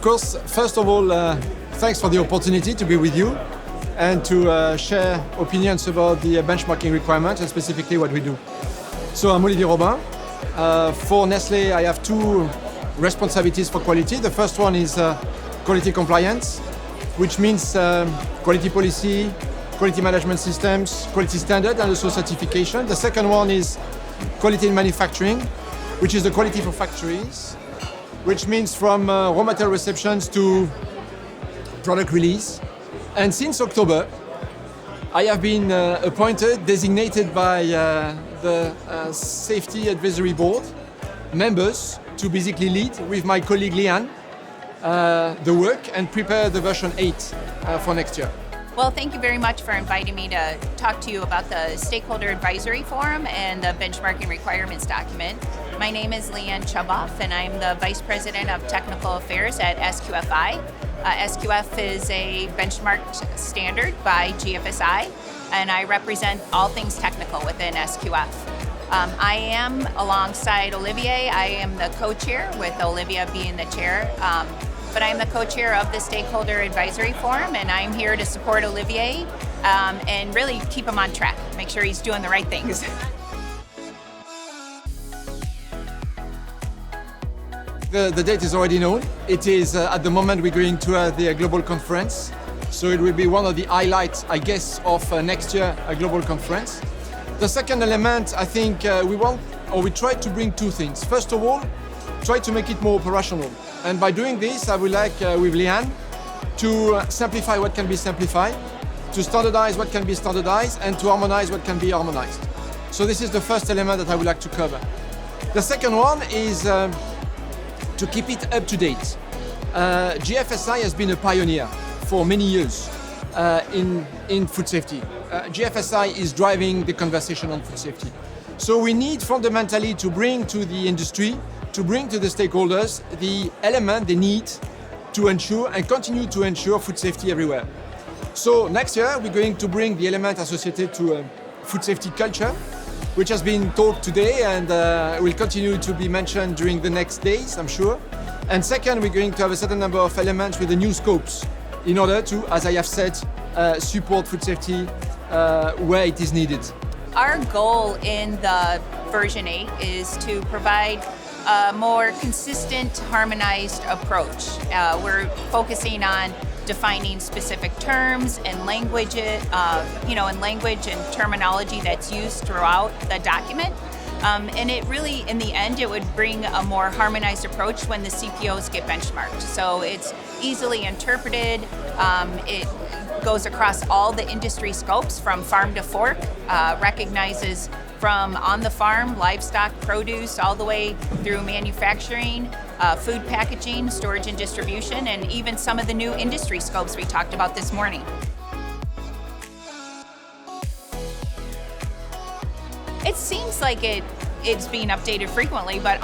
course, first of all, thanks for the opportunity to be with you and to share opinions about the benchmarking requirements and specifically what we do. So I'm Olivier Robin. For Nestlé, I have two responsibilities for quality. The first one is quality compliance, which means quality policy, quality management systems, quality standard, and also certification. The second one is quality in manufacturing, which is the quality for factories, which means from raw material receptions to product release. And since October, I have been designated by the Safety Advisory Board members to basically lead with my colleague Liane the work and prepare the version 8 for next year. Well, thank you very much for inviting me to talk to you about the Stakeholder Advisory Forum and the Benchmarking Requirements document. My name is Liane Chuboff, and I'm the Vice President of Technical Affairs at SQFI. SQF is a benchmarked standard by GFSI, and I represent all things technical within SQF. I am, alongside Olivier, I am the co-chair, with Olivia being the chair. But I'm the co-chair of the Stakeholder Advisory Forum, and I'm here to support Olivier and really keep him on track, make sure he's doing the right things. The date is already known. It is at the moment we're going to the global conference. So it will be one of the highlights, I guess, of next year, a global conference. The second element, I think we try to bring two things. First of all, try to make it more operational. And by doing this, I would like, with Liane, to simplify what can be simplified, to standardize what can be standardized, and to harmonize what can be harmonized. So this is the first element that I would like to cover. The second one is to keep it up to date. GFSI has been a pioneer for many years in food safety. GFSI is driving the conversation on food safety. So we need fundamentally to bring to the industry, to bring to the stakeholders the element they need to ensure and continue to ensure food safety everywhere. So next year we're going to bring the element associated to food safety culture, which has been talked today and will continue to be mentioned during the next days, I'm sure. And second, we're going to have a certain number of elements with the new scopes in order to, as I have said, support food safety where it is needed. Our goal in the version 8 is to provide a more consistent, harmonized approach. We're focusing on defining specific terms and language, language and terminology that's used throughout the document. And it really, in the end, it would bring a more harmonized approach when the CPOs get benchmarked. So it's easily interpreted. It goes across all the industry scopes from farm to fork, recognizes from on the farm, livestock, produce, all the way through manufacturing, food packaging, storage and distribution, and even some of the new industry scopes we talked about this morning. It seems like it's being updated frequently, but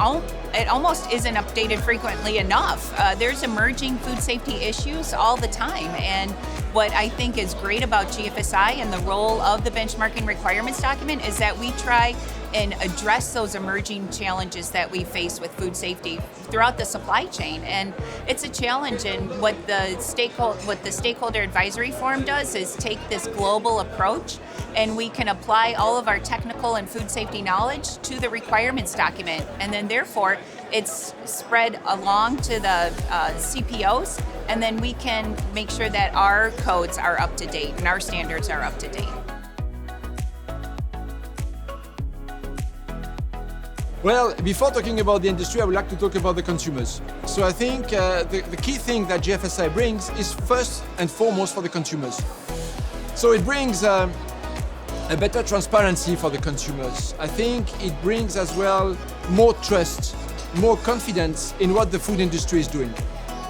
it almost isn't updated frequently enough. There's emerging food safety issues all the time, and what I think is great about GFSI and the role of the benchmarking requirements document is that we try and address those emerging challenges that we face with food safety throughout the supply chain. And it's a challenge, and what the Stakeholder Advisory Forum does is take this global approach, and we can apply all of our technical and food safety knowledge to the requirements document, and then therefore it's spread along to the CPOs, and then we can make sure that our codes are up to date and our standards are up to date. Well, before talking about the industry, I would like to talk about the consumers. So I think the key thing that GFSI brings is first and foremost for the consumers. So it brings a better transparency for the consumers. I think it brings as well more trust, more confidence in what the food industry is doing.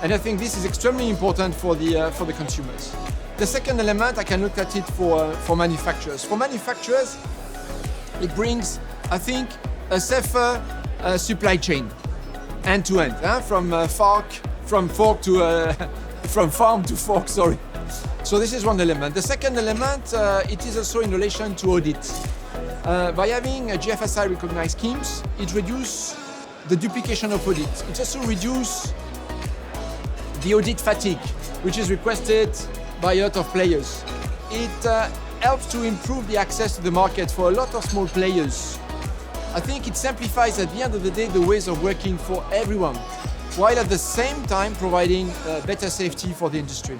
And I think this is extremely important for the consumers. The second element, I can look at it for manufacturers. For manufacturers, it brings, I think, a safer supply chain, end to end, from farm to fork. Sorry. So this is one element. The second element, it is also in relation to audit. By having a GFSI recognized schemes, it reduces the duplication of audit. It also reduces the audit fatigue, which is requested by a lot of players. It helps to improve the access to the market for a lot of small players. I think it simplifies at the end of the day the ways of working for everyone, while at the same time providing better safety for the industry.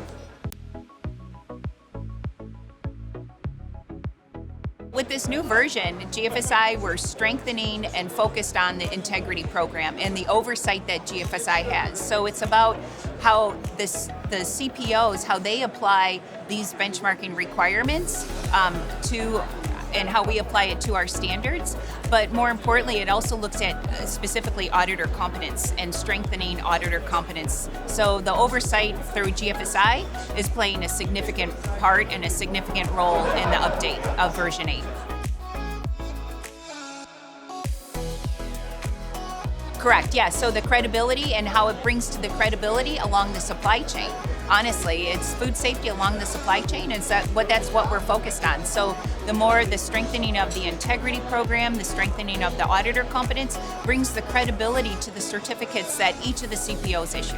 With this new version, GFSI, we're strengthening and focused on the integrity program and the oversight that GFSI has. So it's about how the CPOs, how they apply these benchmarking requirements and how we apply it to our standards. But more importantly, it also looks at specifically auditor competence and strengthening auditor competence. So the oversight through GFSI is playing a significant part and a significant role in the update of version 8. Correct, yeah. So the credibility and how it brings to the credibility along the supply chain. Honestly, it's food safety along the supply chain, and that's what we're focused on. So the more the strengthening of the integrity program, the strengthening of the auditor competence brings the credibility to the certificates that each of the CPOs issue.